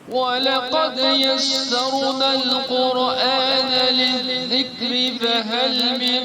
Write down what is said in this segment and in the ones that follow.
ولقد يسرنا القرآن للذكر فهل من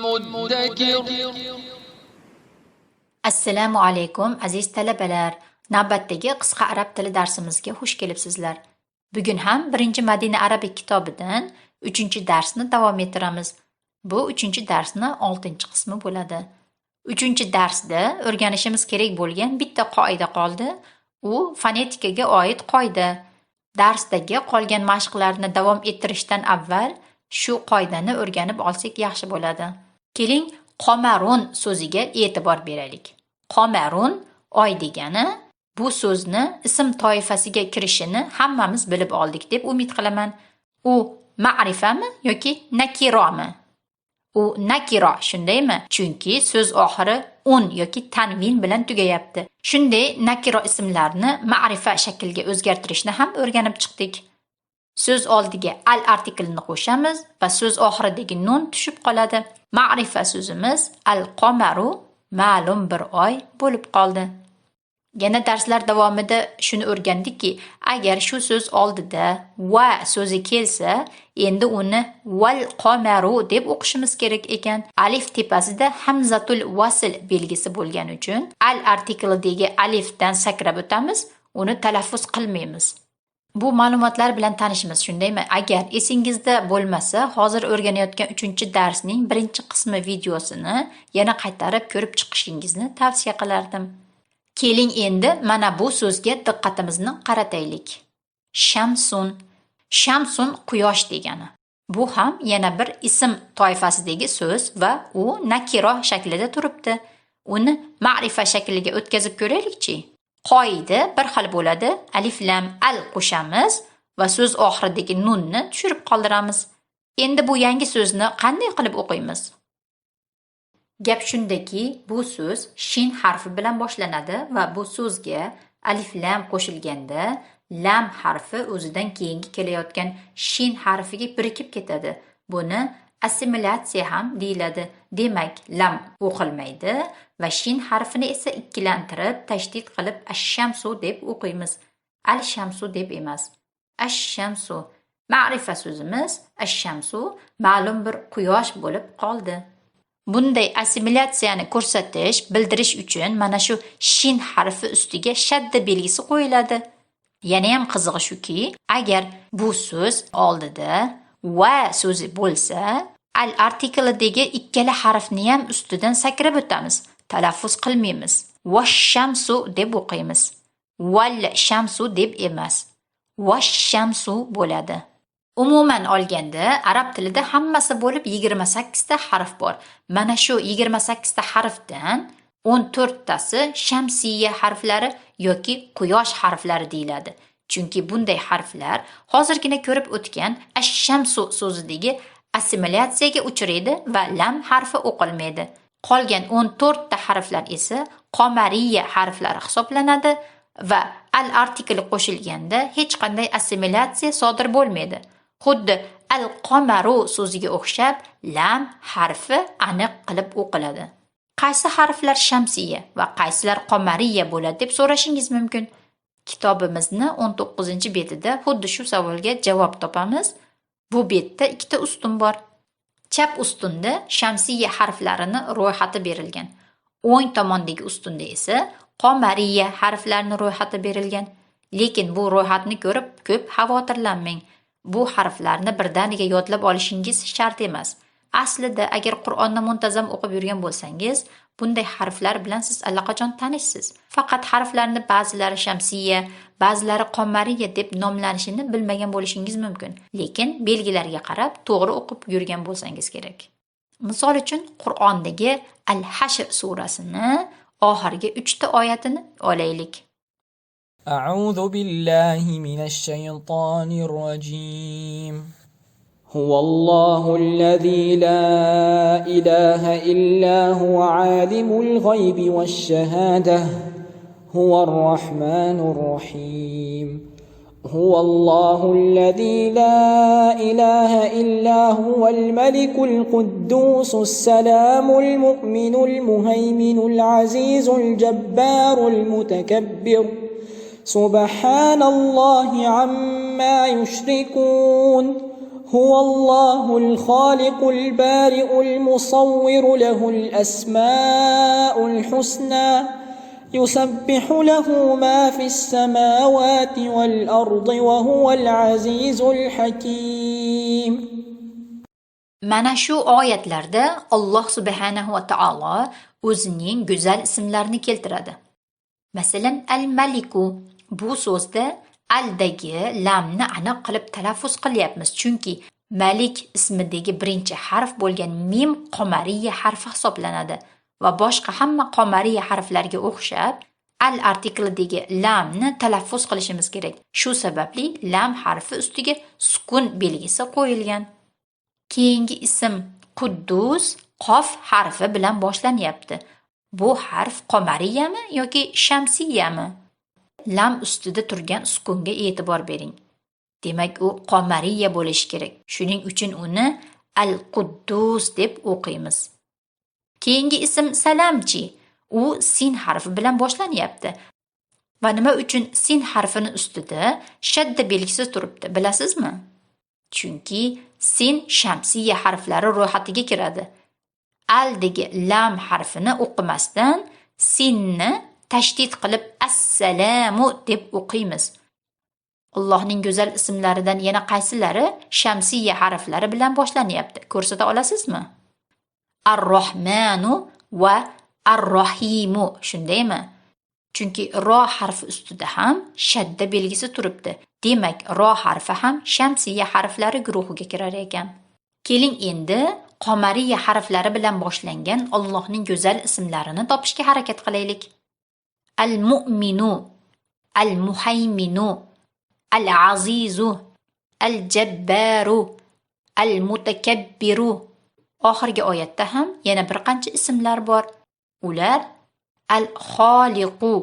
مدكر. Assalomu alaykum aziz talabalar. Navbatdagi qisqa arab tili darsimizga xush kelibsizlar. Bugun ham 1-Madina Arabik kitobidan 3-darsni davom ettiramiz. Bu 3-darsni 6-qismi bo'ladi. 3-darsda o'rganishimiz kerak bo'lgan bitta qoida qoldi. U fonetikaga oid qoida. Darsdagi qolgan mashqlarni davom ettirishdan avval shu qoidani o'rganib olsak yaxshi bo'ladi. Keling, qomarun so'ziga e'tibor beraylik. Qomarun oy degani, bu so'zni ism toifasiga kirishini hammamiz bilib oldik deb umid qilaman. U ma'rifami yoki nakiromi? U nakiro, shundaymi? Chunki so'z oxiri un yoki tanvin bilan tugayapti. Shunday nakiro ismlarni ma'rifa shakliga o'zgartirishni ham o'rganib chiqdik. So'z oldiga al artiklini qo'shamiz va so'z oxiridagi nun tushib qoladi. Ma'rifa so'zimiz al-qomaru, ma'lum bir oy bo'lib qoldi. Yana darslar davomida shuni o'rgandikki, agar shu so'z oldida va so'zi kelsa, endi uni val qomaru deb o'qishimiz kerak ekan. Alif tepasida hamzatul vasl belgisi bo'lgani uchun al artiklidagi alifdan sakrab o'tamiz, uni talaffuz qilmaymiz. Bu ma'lumotlar bilan tanishimiz, shundaymi? Agar esingizda bo'lmasa, hozir o'rganayotgan 3-darsning 1-qismi videosini yana qaytarib ko'rib chiqishingizni tavsiya qilardim. Keling endi mana bu so'zga diqqatimizni qarataylik. Shamsun. Shamsun quyosh degani. Bu ham yana bir ism toifasidagi so'z va u nakiro shaklida turibdi. Uni ma'rifa shakliga o'tkazib ko'raylikchi. Qoida bir xil bo'ladi. Alif lam al qo'shamiz va so'z oxiridagi nunni tushirib qoldiramiz. Endi bu yangi so'zni qanday qilib o'qiymiz? Gap shundaki, bu so'z shin harfi bilan boshlanadi va bu so'zga alif lam qo'shilganda lam harfi o'zidan keyingi kelayotgan shin harfiga birikib ketadi. Buni assimilyatsiya ham deyiladi. Demak, lam o'qilmaydi va shin harfini esa ikkilantirib, tashdid qilib ash-shamsu deb o'qiymiz. Al-shamsu deb emas. Ash-shamsu. Ma'rifa so'zimiz ash-shamsu ma'lum bir quyosh bo'lib qoldi. Bunday assimilyatsiyani ko'rsatish, bildirish uchun mana shu shin harfi ustiga shadda belgisi qo'yiladi. Yana ham qizig'i shuki, agar bu so'z oldida va so'zi bo'lsa, al artiklidagi ikkala harfni ham ustidan sakrab o'tamiz. Talaffuz qilmaymiz. Vash-shamsu deb o'qiymiz. Val-shamsu deb emas. Vash-shamsu bo'ladi. Umuman olganda, arab tilida hammasi bo'lib 28 ta harf bor. Mana shu 28 ta harfdan 14 tasi shamsiya harflari yoki quyosh harflari deyiladi. Chunki bunday harflar hozirgina ko'rib o'tgan ash-shamsu so'zidagi assimilyatsiyaga uchraydi va lam harfi o'qilmaydi. Qolgan 14 ta harflar esa qomariya harflari hisoblanadi va al artikli qo'shilganda hech qanday assimilyatsiya sodir bo'lmaydi. Xuddi al-qomaru so'ziga o'xshab lam harfi aniq qilib o'qiladi. Qaysi harflar shamsiya va qaysilar qomariya bo'ladi deb so'rashingiz mumkin. Kitobimizni 19-betida xuddi shu savolga javob topamiz. Bu betda ikkita ustun bor. Chap ustunda shamsiya harflarini ro'yxati berilgan. O'ng tomondagi ustunda esa qomariya harflarini ro'yxati berilgan. Lekin bu ro'yxatni ko'rib ko'p xavotirlanmang. Bu harflarni birdaniga yodlab olishingiz shart emas. Aslida agar Qur'onni muntazam o'qib yurgan bo'lsangiz, bunday harflar bilan siz allaqachon tanishsiz. Faqat harflarni ba'zilari shamsiya, ba'zilari qomariya deb nomlanishini bilmagan bo'lishingiz mumkin. Lekin belgilarga qarab to'g'ri o'qib yurgan bo'lsangiz kerak. Misol uchun Qur'ondagi Al-Hashr surasini oxirgi 3 ta oyatini olaylik. أعوذ بالله من الشيطان الرجيم هو الله الذي لا إله إلا هو عالم الغيب والشهادة هو الرحمن الرحيم هو الله الذي لا إله إلا هو الملك القدوس السلام المؤمن المهيمن العزيز الجبار المتكبر سبحان الله عما يشركون هو الله الخالق البارئ المصور له الأسماء الحسنى يسبح له ما في السماوات والأرض وهو العزيز الحكيم. Mana shu oyatlarda Alloh subhanahu va taolo o'zining go'zal ismlarini keltiradi. Masalan, al-maliku bu so'zda aldagi lamni aniq qilib talaffuz qilyapmiz, chunki malik ismidagi birinchi harf bo'lgan mim qomariya harfi hisoblanadi va boshqa hamma qomariya harflarga o'xshab al artiklidagi lamni talaffuz qilishimiz kerak. Shu sababli lam harfi ustiga sukun belgisi qo'yilgan. Keyingi ism Quddus qof harfi bilan boshlanyapti. Bu harf qomariyami yoki shamsiyami? Lam ustida turgan sukunga e'tibor bering. Demak, u qomariya bo'lishi kerak. Shuning uchun uni al-Quddus deb o'qiymiz. Keyingi ism Salamchi. U sin harfi bilan boshlanyapti. Va nima uchun sin harfini ustida shadda belgisi turibdi, bilasizmi? Chunki sin shamsiya harflari ro'yxatiga kiradi. Aldagi lam harfini o'qimasdan sinni tashdid qilib assalamu deb o'qiymiz. Allohning go'zal ismlaridan yana qaysilari shamsiya harflari bilan boshlanyapti? Ko'rsata olasizmi? Ar-Rahmanu va Ar-Rahimu, shundaymi? Chunki ro harfi ustida ham shadda belgisi turibdi. Demak, ro harfi ham shamsiya harflari guruhiga kirar ekan. Keling endi qomariya harflari bilan boshlangan Allohning go'zal ismlarini topishga harakat qilaylik. Al-Mu'minu, Al-Muhayminu, Al-Azizu, Al-Jabbaru, Al-Mutakabbiru. Oxirgi oyatda ham yana bir qancha ismlar bor. Ular Al-Kholiqu,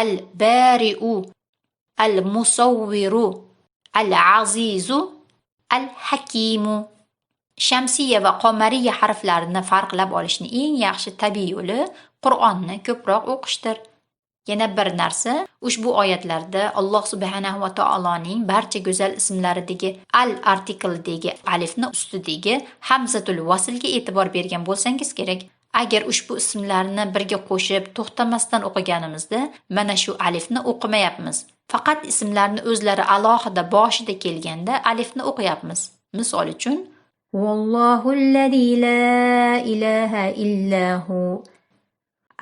Al-Bari'u, Al-Musawwiru, Al-Azizu, Al-Hakimu. Shamsiya va qomariya harflarini farqlab olishning eng yaxshi tabiiy yo'li Qur'onni ko'proq o'qishdir. Yana bir narsa, ushbu oyatlarda Alloh subhanahu va taoloning barcha go'zal ismlaridagi al artikldagi alifni ustidagi hamzatul vaslga e'tibor bergan bo'lsangiz kerak. Agar ushbu ismlarni birga qo'shib to'xtamasdan o'qiganimizda mana shu alifni o'qimayapmiz. Faqat ismlarni o'zlari alohida boshida kelganda alifni o'qiyapmiz. Misol uchun Vallohullazi la ilaha illahu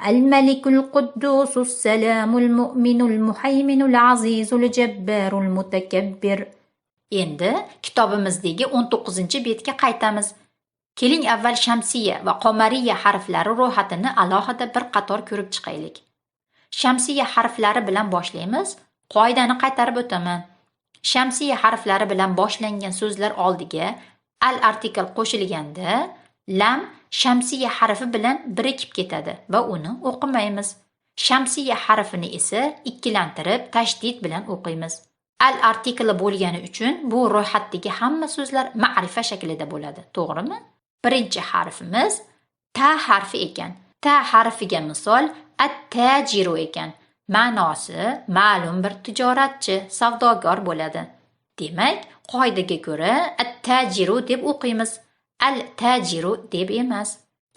Al-Malikul Quddusus Salamul Mu'minul Muhayminul Azizul Jabbarul Mutakabbir. Endi kitobimizdagi 19-betga qaytamiz. Keling avval shamsiya va qomariya harflari ro'yxatini alohida bir qator ko'rib chiqaylik. Shamsiya harflari bilan boshlaymiz. Qoidani qaytarib o'taman. Shamsiya harflari bilan boshlangan so'zlar oldiga al artikl qo'shilganda lam shamsiya harfi bilan birikib ketadi va uni o'qimaymiz. Shamsiya harfini esa ikkilantirib tashdid bilan o'qiymiz. Al artikli bo'lgani uchun bu ro'yxatdagi hamma so'zlar ma'rifa shaklida bo'ladi, to'g'rimi? Birinchi harfimiz ta harfi ekan. Ta harfiga misol at-tajiru ekan. Ma'nosi ma'lum bir tijoratchi, savdogar bo'ladi. Demak, qoidaga ko'ra at-tajiru deb o'qiymiz. Al-tajiru deb emas.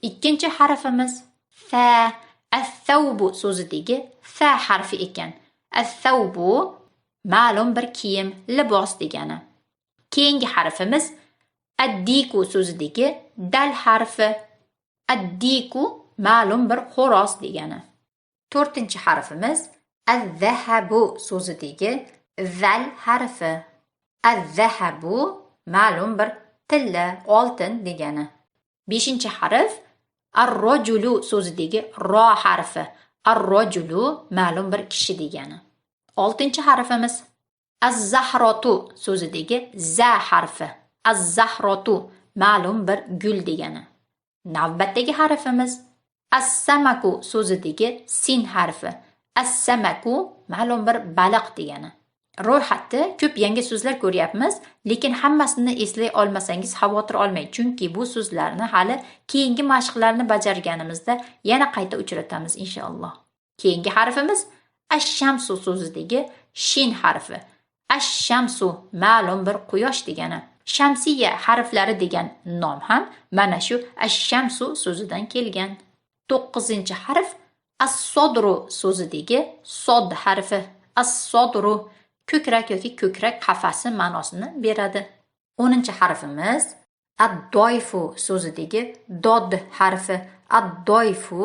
Ikkinchi harfimiz fa. As-thawbu so'zidagi fa harfi ekan. As-thawbu ma'lum bir kiyim, libos degani. Keyingi harfimiz ad-diku so'zidagi dal harfi. Ad-diku ma'lum bir xo'roz degani. To'rtinchi harfimiz az-zahabu so'zidagi zal harfi. Az-zahabu ma'lum bir tilla, oltin degani. Beshinchi harf ar-rajulu so'zidagi ro harfi. Ar-rajulu ma'lum bir kishi degani. Oltinchi harfimiz az-zahratu so'zidagi za harfi. Az-zahratu ma'lum bir gul degani. Navbatdagi harfimiz as-samaku so'zidagi sin harfi. As-samaku ma'lum bir baliq degani. Ro'yxatda ko'p yangi so'zlar ko'ryapmiz, lekin hammasini eslay olmasangiz xavotir olmang, chunki bu so'zlarni hali keyingi mashqlarni bajarganimizda yana qayta uchratamiz inshaalloh. Keyingi harfimiz Ash-shamsu so'zidagi shin harfi. Ash-shamsu ma'lum bir quyosh degani. Shamsiya harflari degan nom ham mana shu ash-shamsu so'zidan kelgan. 9-harf as-sodru so'zidagi sod harfi. As-sodru ko'krak yoki ko'krak qafasi ma'nosini beradi. 10-harfimiz ad-doyfu so'zidagi dod harfi. Ad-doyfu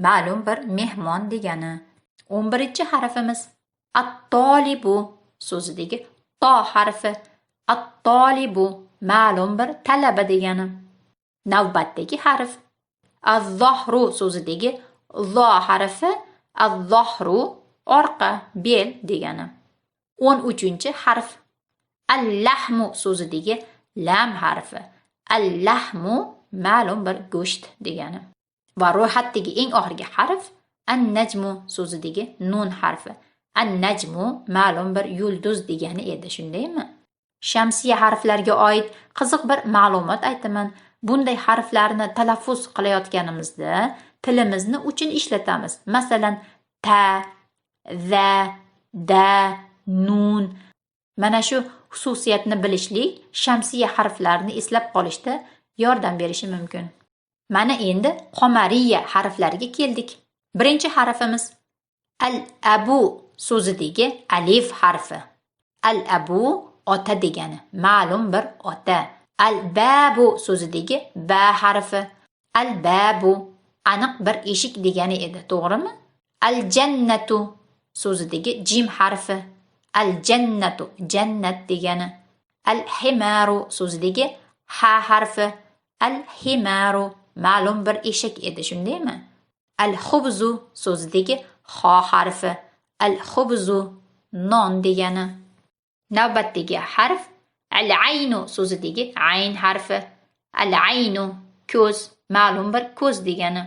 ma'lum bir mehmon degani. 11-harfimiz at-tolibu so'zidagi to harfi. At-tolibu ma'lum bir talaba degani. Navbatdagi harf az-zohru so'zidagi zo harfi. Az-zohru orqa, bel degani. 13-harf al-lahmu so'zidagi lam harfi. Al-lahmu ma'lum bir go'sht degani. Va ro'yxatdagi eng oxirgi harf an-najmu so'zidagi nun harfi. An-najmu ma'lum bir yulduz degani edi, shundaymi? Shamsiya harflarga oid qiziq bir ma'lumot aytaman. Bunday harflarni talaffuz qilayotganimizda tilimizni uchun ishlatamiz. Masalan, ta, za, da, nun. Mana shu xususiyatni bilishlik shamsiya harflarini eslab qolishda yordam berishi mumkin. Mana endi qomariya harflariga keldik. Birinchi harfimiz al-abu so'zidagi alif harfi. Al-abu ota degani, ma'lum bir ota. Al-babu so'zidagi ba harfi. Al-babu aniq bir eshik degani edi, to'g'rimi? Al-jannatu so'zidagi jim harfi. Al-jannatu jannat degani. Al-himaru so'zidagi ha harfi. Al-himaru ma'lum bir eshak edi, shundaymi? Al-xubzu so'zidagi xo harfi. Al-xubzu non degani. Navbatdagi harf al-aynu so'zidagi ayn harfi. Al-aynu ko'z, ma'lum bir ko'z degani.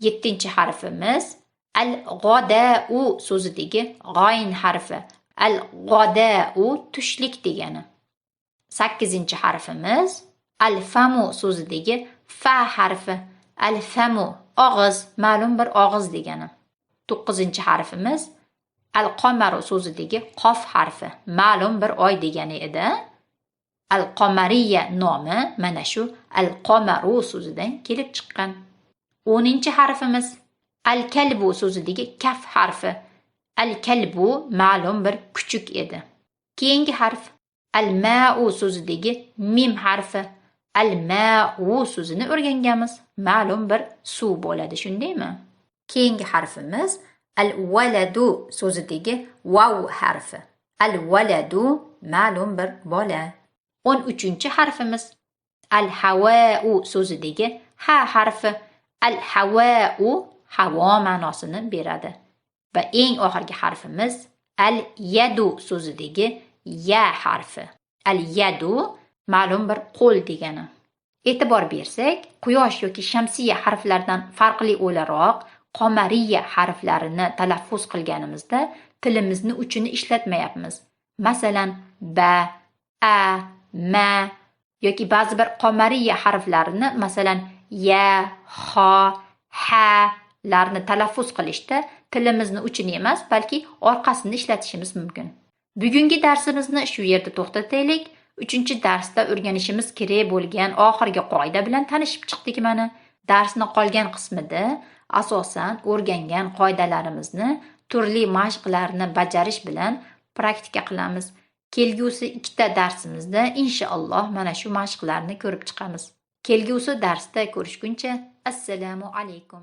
7-harfimiz al-g'odau so'zidagi g'oyn harfi. Al-g'odau tushlik degani. 8-harfimiz al-famu so'zidagi fa harfi. Al-famu og'iz, ma'lum bir og'iz degani. 9-harfimiz al-qomaru so'zidagi qof harfi. Ma'lum bir oy degani edi. Al-qomariya nomi mana shu al-qomaru so'zidan kelib chiqqan. 10-harfimiz al-kalbu so'zidagi kaf harfi. Al-kalbu ma'lum bir kuchuk edi. Keyingi harf al-ma'u so'zidagi mim harfi. Al-ma'u so'zini o'rganganmiz. Ma'lum bir suv bo'ladi, shundaymi? Keyingi harfimiz al-waladu so'zidagi vav harfi. Al-waladu ma'lum bir bola. 13-harfimiz al-havau so'zidagi ha harfi. Al-havau havo ma'nosini beradi. Va eng oxirgi harfimiz al-yadu so'zidagi ya harfi. Al-yadu ma'lum bir qo'l degani. E'tibor bersak, quyosh yoki shamsiya harflaridan farqli o'laroq qomariya harflarini talaffuz qilganimizda tilimizni uchini ishlatmayapmiz. Masalan, ba, a, ma yoki ba'zi bir qomariya harflarini, masalan, ya, xo, ha larni talaffuz qilishda tilimizni uchini emas, balki orqasini ishlatishimiz mumkin. Bugungi darsimizni shu yerda to'xtataylik. 3-darsda o'rganishimiz kerak bo'lgan oxirgi qoida bilan tanishib chiqdik mana. Darsning qolgan qismida asosan o'rgangan qoidalarimizni turli mashqlarni bajarish bilan praktika qilamiz. Kelgusi 2 darsimizda inshaalloh mana shu mashqlarni ko'rib chiqamiz. Kelgusi darsda ko'rishguncha assalomu alaykum.